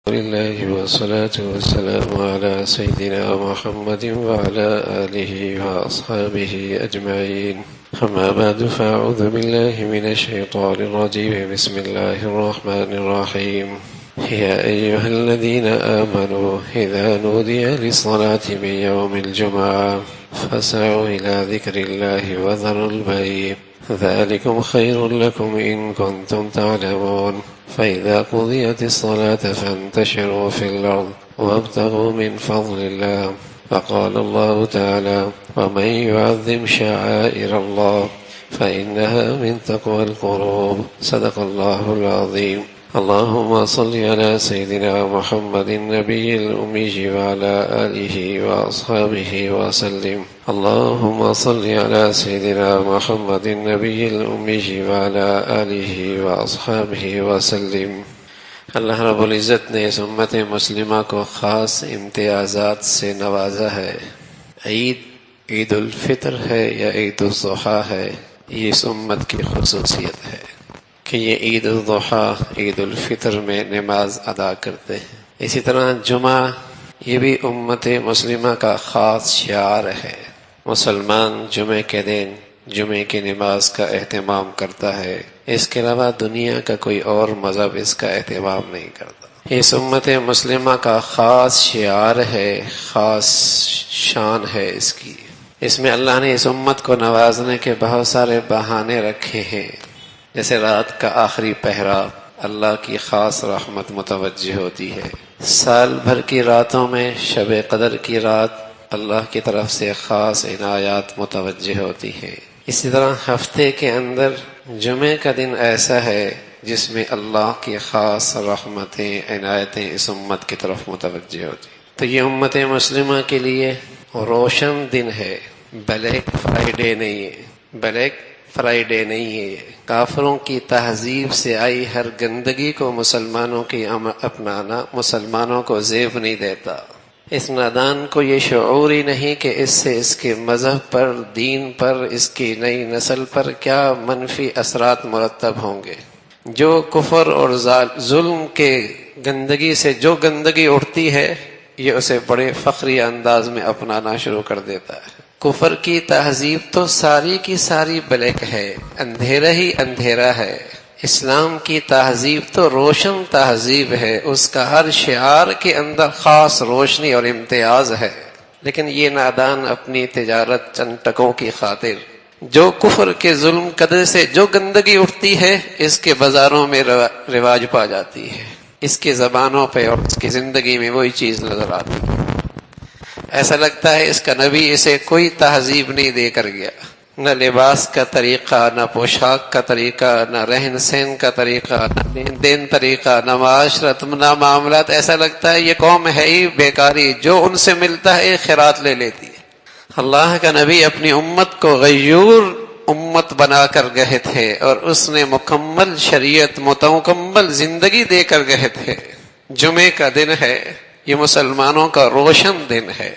لله والصلاة والسلام على سيدنا محمد وعلى آله وأصحابه أجمعين. أما بعد فأعوذ بالله من الشيطان الرجيم. بسم الله الرحمن الرحيم. يا أيها الذين آمنوا إذا نودي للصلاة من يوم الجمعة فاسعوا إلى ذكر الله وذروا البيع ذلكم خير لكم إن كنتم تعلمون. فإذا قضيت الصلاة فانتشروا في الأرض وابتغوا من فضل الله. فقال الله تعالى: ومن يعظم شعائر الله فإنها من تقوى القلوب. صدق الله العظيم. اللهم صل على سيدنا محمد النبي الأمي وعلى آله وأصحابه وسلم. اللهم صل على سيدنا محمد النبي الأمي وعلى آله وأصحابه وسلم. اللہ رب العزت نے اس امت مسلمہ کو خاص امتیازات سے نوازا ہے. عید الفطر ہے یا عید الاضحیٰ ہے، یہ اس امت کی خصوصیت ہے کہ یہ عید الاضحیٰ عید الفطر میں نماز ادا کرتے ہیں. اسی طرح جمعہ یہ بھی امت مسلمہ کا خاص شعار ہے. مسلمان جمعے کے دن جمعے کی نماز کا اہتمام کرتا ہے، اس کے علاوہ دنیا کا کوئی اور مذہب اس کا اہتمام نہیں کرتا. اس امت مسلمہ کا خاص شعار ہے، خاص شان ہے اس کی. اس میں اللہ نے اس امت کو نوازنے کے بہت سارے بہانے رکھے ہیں. جیسے رات کا آخری پہرا، اللہ کی خاص رحمت متوجہ ہوتی ہے. سال بھر کی راتوں میں شب قدر کی رات اللہ کی طرف سے خاص عنایات متوجہ ہوتی ہیں. اسی طرح ہفتے کے اندر جمعے کا دن ایسا ہے جس میں اللہ کی خاص رحمتیں عنایتیں اس امت کی طرف متوجہ ہوتی ہیں. تو یہ امت مسلمہ کے لیے روشن دن ہے، بلیک فرائیڈے نہیں ہے. بلیک فرائیڈے نہیں ہے. کافروں کی تہذیب سے آئی ہر گندگی کو مسلمانوں کی اپنانا مسلمانوں کو زیب نہیں دیتا. اس نادان کو یہ شعور ہی نہیں کہ اس سے اس کے مذہب پر، دین پر، اس کی نئی نسل پر کیا منفی اثرات مرتب ہوں گے. جو کفر اور ظلم کے گندگی سے جو گندگی اٹھتی ہے یہ اسے بڑے فخری انداز میں اپنانا شروع کر دیتا ہے. کفر کی تہذیب تو ساری کی ساری بلیک ہے، اندھیرا ہی اندھیرا ہے. اسلام کی تہذیب تو روشن تہذیب ہے، اس کا ہر شعار کے اندر خاص روشنی اور امتیاز ہے. لیکن یہ نادان اپنی تجارت چند ٹکوں کی خاطر جو کفر کے ظلم قدر سے جو گندگی اٹھتی ہے اس کے بازاروں میں رواج پا جاتی ہے، اس کی زبانوں پہ اور اس کی زندگی میں وہی چیز نظر آتی ہے. ایسا لگتا ہے اس کا نبی اسے کوئی تہذیب نہیں دے کر گیا، نہ لباس کا طریقہ، نہ پوشاک کا طریقہ، نہ رہن سہن کا طریقہ، نہ لین دین طریقہ، نہ معاشرت، نہ معاملات. ایسا لگتا ہے یہ قوم ہے ہی بیکاری، جو ان سے ملتا ہے خیرات لے لیتی ہے. اللہ کا نبی اپنی امت کو غیور امت بنا کر گئے تھے اور اس نے مکمل شریعت، مکمل زندگی دے کر گئے تھے. جمعے کا دن ہے، یہ مسلمانوں کا روشن دن ہے.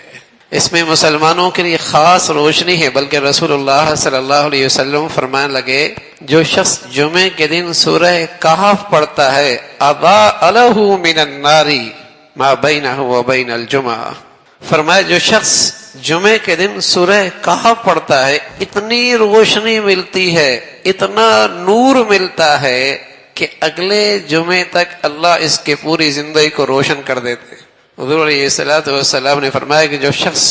اس میں مسلمانوں کے لیے خاص روشنی ہے. بلکہ رسول اللہ صلی اللہ علیہ وسلم فرمانے لگے جو شخص جمعے کے دن سورہ کہف پڑھتا ہے اضاء له من النار ما بینہ وبین الجمعہ. فرمایا جو شخص جمعے کے دن سورہ کہف پڑھتا ہے اتنی روشنی ملتی ہے، اتنا نور ملتا ہے کہ اگلے جمعے تک اللہ اس کی پوری زندگی کو روشن کر دیتے. حضور علیہ السلام نے فرمایا کہ جو شخص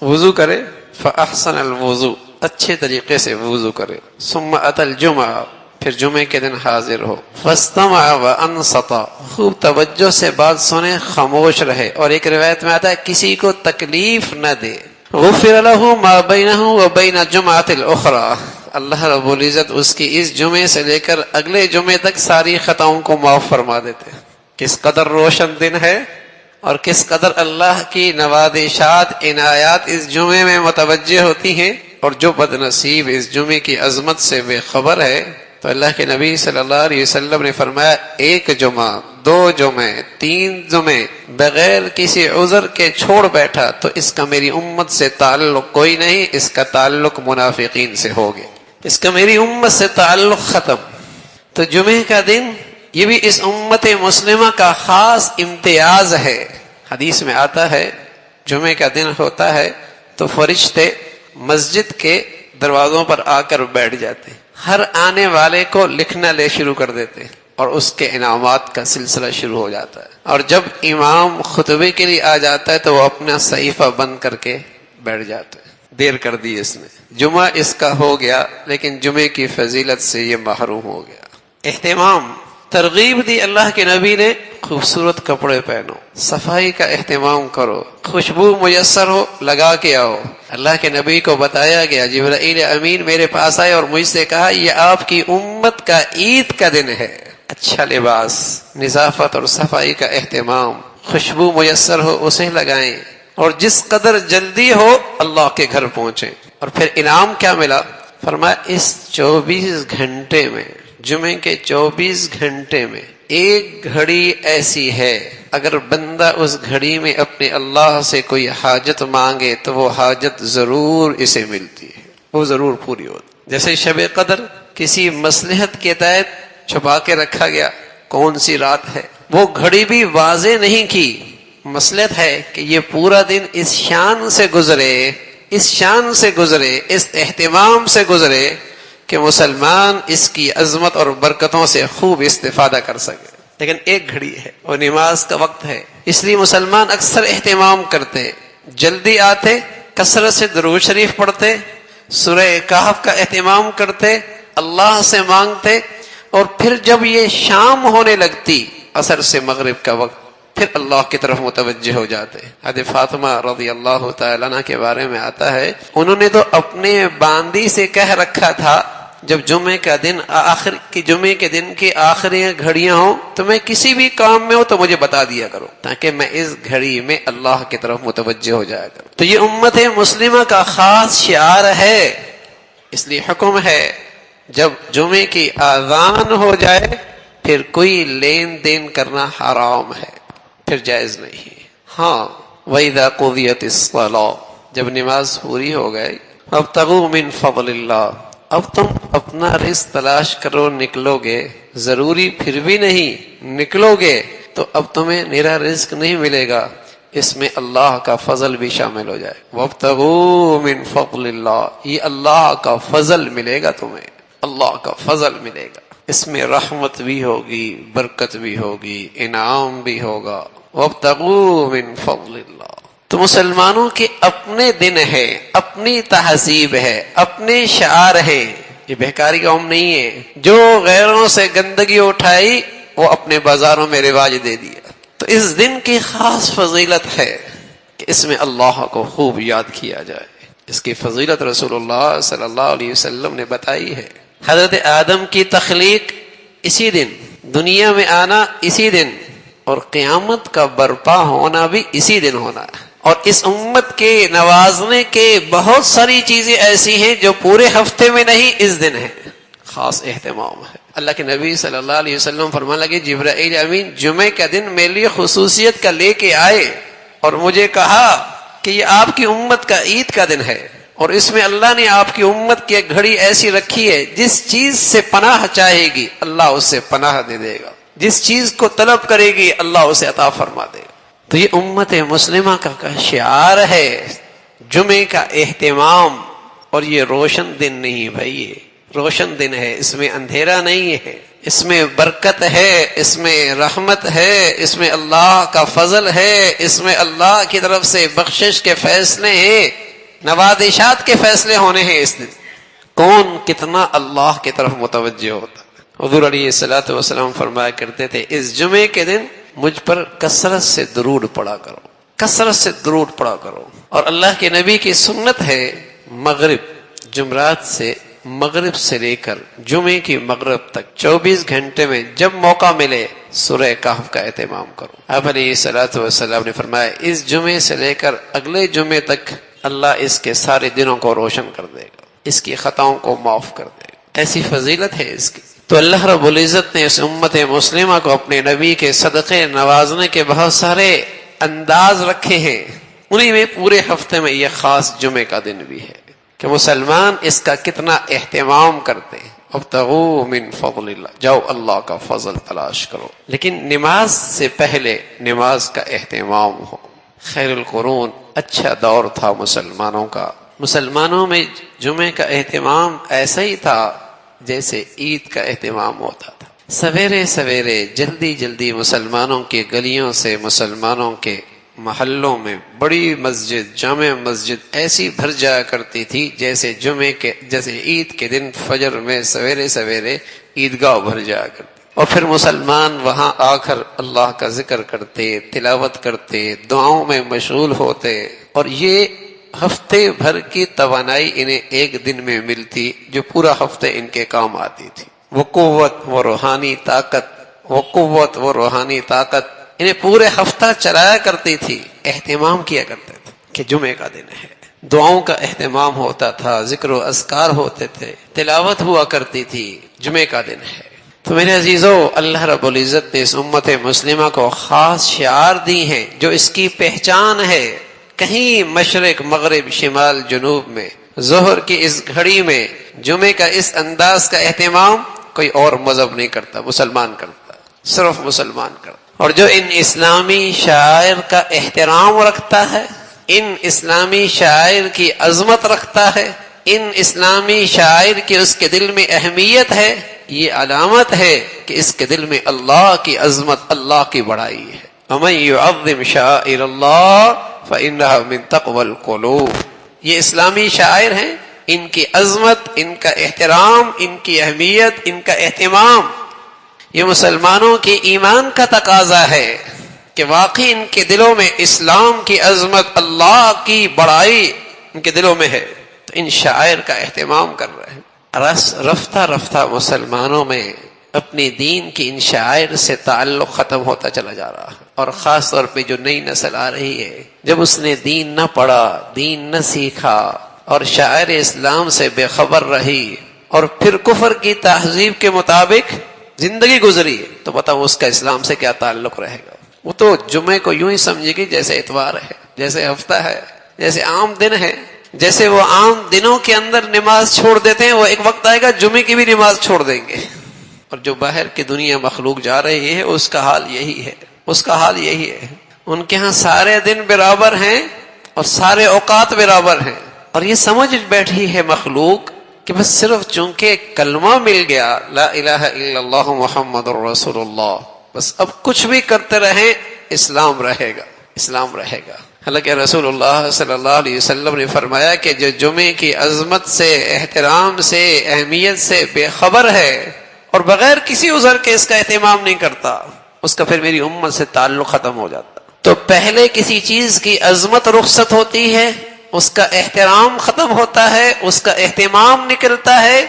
وضو کرے فاحسن الوضو، اچھے طریقے سے وضو کرے، ثم اتى الجمعہ، پھر جمعے کے دن حاضر ہو، فاستمع وانصت، خوب توجہ سے بات سنے، خاموش رہے. اور ایک روایت میں آتا ہے کسی کو تکلیف نہ دے. غفر له ما بینہ وبین جمعۃ الاخرى، اللہ رب العزت اس کی اس جمعے سے لے کر اگلے جمعے تک ساری خطاؤں کو معاف فرما دیتے. کس قدر روشن دن ہے اور کس قدر اللہ کی نوازشات، عنایات اس جمعے میں متوجہ ہوتی ہیں. اور جو بد نصیب اس جمعے کی عظمت سے بے خبر ہے تو اللہ کے نبی صلی اللہ علیہ وسلم نے فرمایا ایک جمعہ، 2 جمعے، 3 جمعے بغیر کسی عذر کے چھوڑ بیٹھا تو اس کا میری امت سے تعلق کوئی نہیں، اس کا تعلق منافقین سے ہو گیا، اس کا میری امت سے تعلق ختم. تو جمعے کا دن یہ بھی اس امت مسلمہ کا خاص امتیاز ہے۔ حدیث میں آتا ہے جمعے کا دن ہوتا ہے تو فرشتے مسجد کے دروازوں پر آ کر بیٹھ جاتے ہیں، ہر آنے والے کو لکھنا لے شروع کر دیتے ہیں اور اس کے انعامات کا سلسلہ شروع ہو جاتا ہے۔ اور جب امام خطبے کے لیے آ جاتا ہے تو وہ اپنا صحیفہ بند کر کے بیٹھ جاتا ہے، دیر کر دی اس نے، جمعہ اس کا ہو گیا لیکن جمعے کی فضیلت سے یہ محروم ہو گیا۔ اہتمام، ترغیب دی اللہ کے نبی نے، خوبصورت کپڑے پہنو، صفائی کا اہتمام کرو، خوشبو میسر ہو لگا کے آؤ۔ اللہ کے نبی کو بتایا گیا، جبرائیل امین میرے پاس آئے اور مجھ سے کہا یہ آپ کی امت کا عید کا دن ہے، اچھا لباس، نظافت اور صفائی کا اہتمام، خوشبو میسر ہو اسے لگائیں، اور جس قدر جلدی ہو اللہ کے گھر پہنچیں۔ اور پھر انعام کیا ملا؟ فرمایا اس 24 گھنٹے میں، جمعے کے 24 گھنٹے میں ایک گھڑی ایسی ہے اگر بندہ اس گھڑی میں اپنے اللہ سے کوئی حاجت مانگے تو وہ حاجت ضرور اسے ملتی ہے، وہ ضرور پوری ہوتی۔ جیسے شب قدر کسی مصلحت کے تحت چھپا کے رکھا گیا، کون سی رات ہے، وہ گھڑی بھی واضح نہیں کی، مصلحت ہے کہ یہ پورا دن اس شان سے گزرے، اس شان سے گزرے، اس اہتمام سے گزرے کہ مسلمان اس کی عظمت اور برکتوں سے خوب استفادہ کر سکے۔ لیکن ایک گھڑی ہے، وہ نماز کا وقت ہے، اس لیے مسلمان اکثر اہتمام کرتے، جلدی آتے، کثرت سے درود شریف پڑھتے، سورہ کہف کا اہتمام کرتے، اللہ سے مانگتے، اور پھر جب یہ شام ہونے لگتی، عصر سے مغرب کا وقت، پھر اللہ کی طرف متوجہ ہو جاتے۔ حضرت فاطمہ رضی اللہ تعالیٰ عنہ کے بارے میں آتا ہے، انہوں نے تو اپنے باندی سے کہہ رکھا تھا جب جمعے کا دن جمعے کے دن کی آخری گھڑیاں ہوں تو میں کسی بھی کام میں ہوں تو مجھے بتا دیا کرو تاکہ میں اس گھڑی میں اللہ کی طرف متوجہ ہو جایا کروں۔ تو یہ امت مسلمہ کا خاص شعار ہے، اس لیے حکم ہے جب جمعے کی اذان ہو جائے پھر کوئی لین دین کرنا حرام ہے، پھر جائز نہیں۔ ہاں وَإِذَا قُضِيَتِ الصَّلَاةُ، جب نماز پوری ہو گئی، ابتغوا من فضل اللہ، اب تم اپنا رزق تلاش کرو، نکلو گے، ضروری پھر بھی نہیں، نکلو گے تو اب تمہیں نرا رزق نہیں ملے گا، اس میں اللہ کا فضل بھی شامل ہو جائے۔ وَابْتَغُوا مِن فَضْلِ اللَّهِ، یہ اللہ کا فضل ملے گا تمہیں، اللہ کا فضل ملے گا، اس میں رحمت بھی ہوگی، برکت بھی ہوگی، انعام بھی ہوگا۔ وَابْتَغُوا مِن فَضْلِ اللَّهِ، تو مسلمانوں کے اپنے دن ہے، اپنی تہذیب ہے، اپنے شعار ہیں، یہ بہکاری قوم نہیں ہے جو غیروں سے گندگی اٹھائی وہ اپنے بازاروں میں رواج دے دیا۔ تو اس دن کی خاص فضیلت ہے کہ اس میں اللہ کو خوب یاد کیا جائے، اس کی فضیلت رسول اللہ صلی اللہ علیہ وسلم نے بتائی ہے۔ حضرت آدم کی تخلیق اسی دن، دنیا میں آنا اسی دن، اور قیامت کا برپا ہونا بھی اسی دن ہونا ہے۔ اور اس امت کے نوازنے کے بہت ساری چیزیں ایسی ہیں جو پورے ہفتے میں نہیں، اس دن ہے، خاص اہتمام ہے۔ اللہ کے نبی صلی اللہ علیہ وسلم فرمانے لگے جبرائیل امین جمعے کا دن میرے لیے خصوصیت کا لے کے آئے اور مجھے کہا کہ یہ آپ کی امت کا عید کا دن ہے، اور اس میں اللہ نے آپ کی امت کی ایک گھڑی ایسی رکھی ہے جس چیز سے پناہ چاہے گی اللہ اسے پناہ دے دے گا، جس چیز کو طلب کرے گی اللہ اسے عطا فرما دے گا۔ تو یہ امت مسلمہ کا شعار ہے، جمعے کا اہتمام، اور یہ روشن دن نہیں بھائی، یہ روشن دن ہے، اس میں اندھیرا نہیں ہے، اس میں برکت ہے، اس میں رحمت ہے، اس میں اللہ کا فضل ہے، اس میں اللہ کی طرف سے بخشش کے فیصلے ہیں، نوازشات کے فیصلے ہونے ہیں۔ اس دن کون کتنا اللہ کی طرف متوجہ ہوتا۔ حضور علیہ الصلوۃ والسلام فرمایا کرتے تھے اس جمعے کے دن مجھ پر کثرت سے درود پڑا کرو، کثرت سے درود پڑا کرو۔ اور اللہ کے نبی کی سنت ہے مغرب، جمعرات سے مغرب سے لے کر جمعے کی مغرب تک 24 گھنٹے میں جب موقع ملے سورہ کہف کا اہتمام کرو۔ آپ علیہ الصلوۃ والسلام نے فرمایا اس جمعے سے لے کر اگلے جمعے تک اللہ اس کے سارے دنوں کو روشن کر دے گا، اس کی خطاؤں کو معاف کر دے گا، ایسی فضیلت ہے اس کی۔ تو اللہ رب العزت نے اس امت مسلمہ کو اپنے نبی کے صدقے نوازنے کے بہت سارے انداز رکھے ہیں، انہی میں پورے ہفتے میں یہ خاص جمعے کا دن بھی ہے کہ مسلمان اس کا کتنا اہتمام کرتے ہیں ابتغوا من فضل اللہ، جاؤ اللہ کا فضل تلاش کرو، لیکن نماز سے پہلے نماز کا اہتمام ہو۔ خیر القرون اچھا دور تھا مسلمانوں کا، مسلمانوں میں جمعے کا اہتمام ایسا ہی تھا جیسے عید کا اہتمام ہوتا تھا۔ سویرے سویرے جلدی جلدی مسلمانوں کے گلیوں سے، مسلمانوں کے محلوں میں بڑی مسجد، جامع مسجد ایسی بھر جایا کرتی تھی جیسے جیسے عید کے دن فجر میں سویرے سویرے عیدگاہ بھر جایا کرتی، اور پھر مسلمان وہاں آ کر اللہ کا ذکر کرتے، تلاوت کرتے، دعاؤں میں مشغول ہوتے، اور یہ ہفتے بھر کی توانائی انہیں ایک دن میں ملتی جو پورا ہفتے ان کے کام آتی تھی۔ وہ قوت، وہ روحانی طاقت انہیں پورے ہفتہ چلایا کرتی تھی۔ اہتمام کیا کرتے تھے کہ جمعے کا دن ہے، دعاؤں کا اہتمام ہوتا تھا، ذکر و اذکار ہوتے تھے، تلاوت ہوا کرتی تھی، جمعے کا دن ہے۔ تو میرے عزیزو، اللہ رب العزت نے اس امت مسلمہ کو خاص شعار دی ہیں جو اس کی پہچان ہے۔ کہیں مشرق، مغرب، شمال، جنوب میں ظہر کی اس گھڑی میں جمعے کا اس انداز کا اہتمام کوئی اور مذہب نہیں کرتا، مسلمان کرتا، صرف مسلمان کرتا۔ اور جو ان اسلامی شاعر کا احترام رکھتا ہے، ان اسلامی شاعر کی عظمت رکھتا ہے، ان اسلامی شاعر کی اس کے دل میں اہمیت ہے، یہ علامت ہے کہ اس کے دل میں اللہ کی عظمت، اللہ کی بڑائی ہے۔ وَمَن يُعَظِّمْ شَعَائِرَ اللَّهِ فَإِنَّهَا مِن تَقْوَى الْقُلُوبِ۔ یہ اسلامی شاعر ہیں، ان کی عظمت، ان کا احترام، ان کی اہمیت، ان کا اہتمام، یہ مسلمانوں کے ایمان کا تقاضا ہے کہ واقعی ان کے دلوں میں اسلام کی عظمت، اللہ کی بڑائی ان کے دلوں میں ہے، تو ان شاعر کا اہتمام کر رہے ہیں۔ رفتہ رفتہ مسلمانوں میں اپنی دین کی ان شاعر سے تعلق ختم ہوتا چلا جا رہا ہے، اور خاص طور پہ جو نئی نسل آ رہی ہے، جب اس نے دین نہ پڑھا، دین نہ سیکھا، اور شاعر اسلام سے بے خبر رہی، اور پھر کفر کی تہذیب کے مطابق زندگی گزری، تو بتاؤ اس کا اسلام سے کیا تعلق رہے گا؟ وہ تو جمعے کو یوں ہی سمجھے گی جیسے اتوار ہے، جیسے ہفتہ ہے، جیسے عام دن ہے۔ جیسے وہ عام دنوں کے اندر نماز چھوڑ دیتے ہیں، وہ ایک وقت آئے گا جمعے کی بھی نماز چھوڑ دیں گے۔ اور جو باہر کی دنیا مخلوق جا رہی ہے، اس کا حال یہی ہے، اس کا حال یہی ہے۔ ان کے ہاں سارے دن برابر ہیں اور سارے اوقات برابر ہیں، اور یہ سمجھ بیٹھی ہے مخلوق کہ بس صرف چونکہ کلمہ مل گیا، لا الہ الا اللہ محمد الرسول اللہ، بس اب کچھ بھی کرتے رہیں اسلام رہے گا، اسلام رہے گا۔ حالانکہ رسول اللہ صلی اللہ علیہ وسلم نے فرمایا کہ جو جمعے کی عظمت سے، احترام سے، اہمیت سے بے خبر ہے اور بغیر کسی عذر کے اس کا اہتمام نہیں کرتا، اس کا پھر میری امت سے تعلق ختم ہو جاتا۔ تو پہلے کسی چیز کی عظمت رخصت ہوتی ہے، اس کا احترام ختم ہوتا ہے، اس کا اہتمام نکلتا ہے،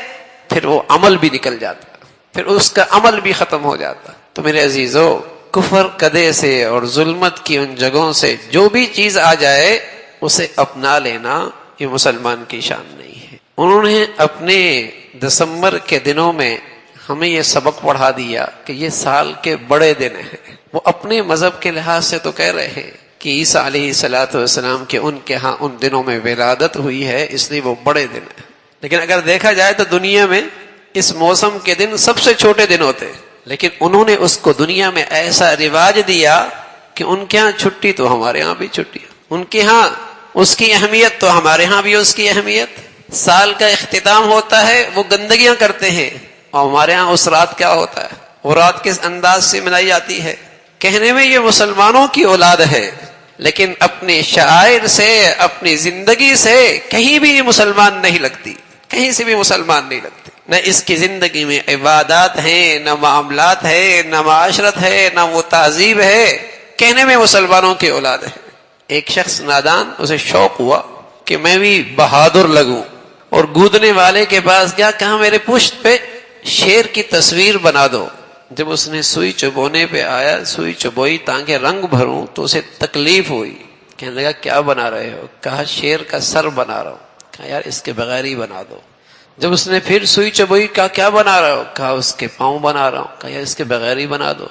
پھر وہ عمل بھی نکل جاتا ہے، پھر اس کا عمل بھی ختم ہو جاتا ہے۔ تو میرے عزیزو، کفر کدے سے اور ظلمت کی ان جگہوں سے جو بھی چیز آ جائے اسے اپنا لینا، یہ مسلمان کی شان نہیں ہے۔ انہوں نے اپنے دسمبر کے دنوں میں ہمیں یہ سبق پڑھا دیا کہ یہ سال کے بڑے دن ہیں۔ وہ اپنے مذہب کے لحاظ سے تو کہہ رہے ہیں کہ عیسیٰ علیہ السلام کے ان کے ہاں ان دنوں میں ولادت ہوئی ہے، اس لیے وہ بڑے دن ہیں، لیکن اگر دیکھا جائے تو دنیا میں اس موسم کے دن سب سے چھوٹے دن ہوتے ہیں، لیکن انہوں نے اس کو دنیا میں ایسا رواج دیا کہ ان کے ہاں چھٹی تو ہمارے ہاں بھی چھٹی، ان کے ہاں اس کی اہمیت تو ہمارے ہاں بھی اس کی اہمیت۔ سال کا اختتام ہوتا ہے، وہ گندگیاں کرتے ہیں، اور ہمارے ہاں اس رات کیا ہوتا ہے، وہ رات کس انداز سے منائی جاتی ہے۔ کہنے میں یہ مسلمانوں کی اولاد ہے، لیکن اپنے شاعر سے، اپنی زندگی سے کہیں بھی مسلمان نہیں لگتی، کہیں سے بھی مسلمان نہیں لگتی۔ نہ اس کی زندگی میں عبادات ہیں، نہ معاملات ہے، نہ معاشرت ہے، نہ وہ تہذیب ہے، کہنے میں مسلمانوں کی اولاد ہے۔ ایک شخص نادان، اسے شوق ہوا کہ میں بھی بہادر لگوں، اور گودنے والے کے پاس گیا، کہا میرے پشت پہ شیر کی تصویر بنا دو۔ جب اس نے سوئی چبونے پہ آیا، سوئی چبوئی تاکہ رنگ بھروں، تو اسے تکلیف ہوئی۔ کہنے لگا کیا بنا رہے ہو؟ کہا شیر کا سر بنا رہا ہوں۔ کہا یار اس کے بغیر ہی بنا دو۔ جب اس نے پھر سوئی چبوئی، کہا کیا بنا رہا ہو؟ کہا اس کے پاؤں بنا رہا ہوں۔ کہا یار اس کے بغیر ہی بنا دو۔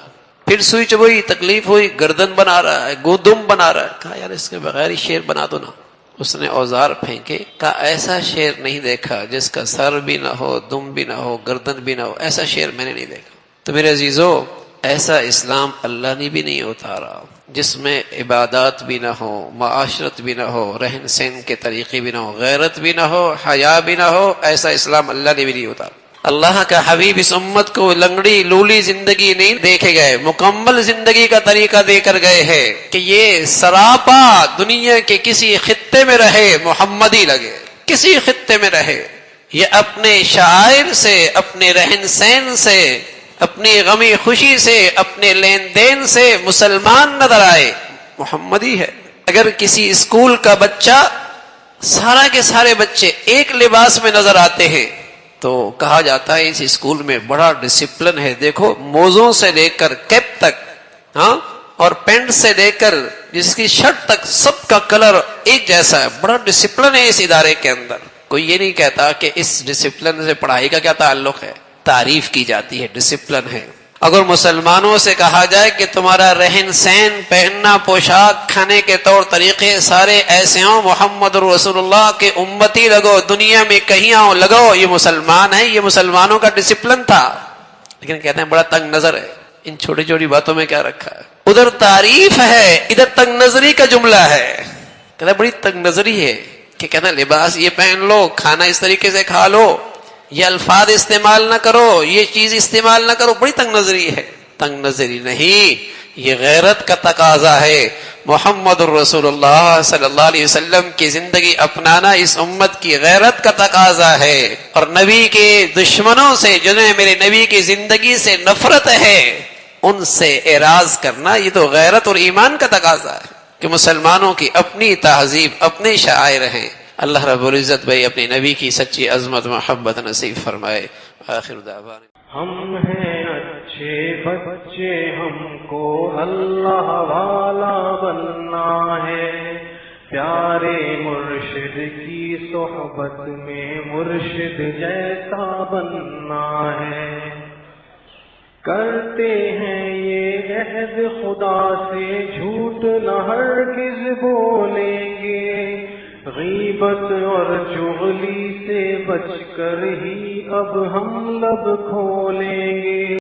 پھر سوئی چبوئی، تکلیف ہوئی، گردن بنا رہا ہے، گودم بنا رہا ہے۔ کہا یار اس کے بغیر ہی شیر بنا دو نا۔ اس نے اوزار پھینکے، کہا ایسا شیر نہیں دیکھا جس کا سر بھی نہ ہو، دم بھی نہ ہو، گردن بھی نہ ہو، ایسا شیر میں نے نہیں دیکھا۔ تو میرے عزیزو، ایسا اسلام اللہ نے بھی نہیں اتارا جس میں عبادات بھی نہ ہو، معاشرت بھی نہ ہو، رہن سہن کے طریقے بھی نہ ہو، غیرت بھی نہ ہو، حیا بھی نہ ہو، ایسا اسلام اللہ نے بھی نہیں اتارا۔ اللہ کا حبیب اس امت کو لنگڑی لولی زندگی نہیں دے کے گئے، مکمل زندگی کا طریقہ دے کر گئے ہیں کہ یہ سراپا دنیا کے کسی خطے میں رہے محمدی لگے، کسی خطے میں رہے، یہ اپنے شاعر سے، اپنے رہن سہن سے، اپنی غمی خوشی سے، اپنے لین دین سے مسلمان نظر آئے، محمدی ہے۔ اگر کسی اسکول کا بچہ، سارا کے سارے بچے ایک لباس میں نظر آتے ہیں تو کہا جاتا ہے اس اسکول میں بڑا ڈسپلن ہے، دیکھو موزوں سے لے کر کیپ تک، ہاں، اور پینٹ سے لے کر جس کی شرٹ تک سب کا کلر ایک جیسا ہے، بڑا ڈسپلن ہے اس ادارے کے اندر۔ کوئی یہ نہیں کہتا کہ اس ڈسپلن سے پڑھائی کا کیا تعلق ہے، تعریف کی جاتی ہے، ڈسپلن ہے۔ اگر مسلمانوں سے کہا جائے کہ تمہارا رہن سہن، پہننا، پوشاک، کھانے کے طور طریقے سارے ایسے ہوں، محمد رسول اللہ کے امتی لگو، دنیا میں کہیں آؤ لگو، یہ مسلمان ہے، یہ مسلمانوں کا ڈسپلن تھا۔ لیکن کہتے ہیں بڑا تنگ نظر ہے، ان چھوٹی چھوٹی باتوں میں کیا رکھا ہے، ادھر تعریف ہے، ادھر تنگ نظری کا جملہ ہے۔ کہتا ہے بڑی تنگ نظری ہے کہ کہنا لباس یہ پہن لو، کھانا اس طریقے سے کھا لو، یہ الفاظ استعمال نہ کرو، یہ چیز استعمال نہ کرو، بڑی تنگ نظری ہے۔ تنگ نظری نہیں، یہ غیرت کا تقاضا ہے۔ محمد الرسول اللہ صلی اللہ علیہ وسلم کی زندگی اپنانا اس امت کی غیرت کا تقاضا ہے، اور نبی کے دشمنوں سے جنہیں میرے نبی کی زندگی سے نفرت ہے ان سے اعراض کرنا یہ تو غیرت اور ایمان کا تقاضا ہے کہ مسلمانوں کی اپنی تہذیب، اپنے شعائر ہیں۔ اللہ رب العزت بھائی اپنی نبی کی سچی عظمت محبت نصیب فرمائے۔ آخر دعوانا ہم ہیں اچھے بچے، ہم کو اللہ والا بننا ہے، پیارے مرشد کی صحبت میں مرشد جیسا بننا ہے۔ کرتے ہیں یہ عہد خدا سے، جھوٹ نہ ہرگز بولیں گے، غیبت اور چغلی سے بچ کر ہی اب ہم لب کھولیں گے۔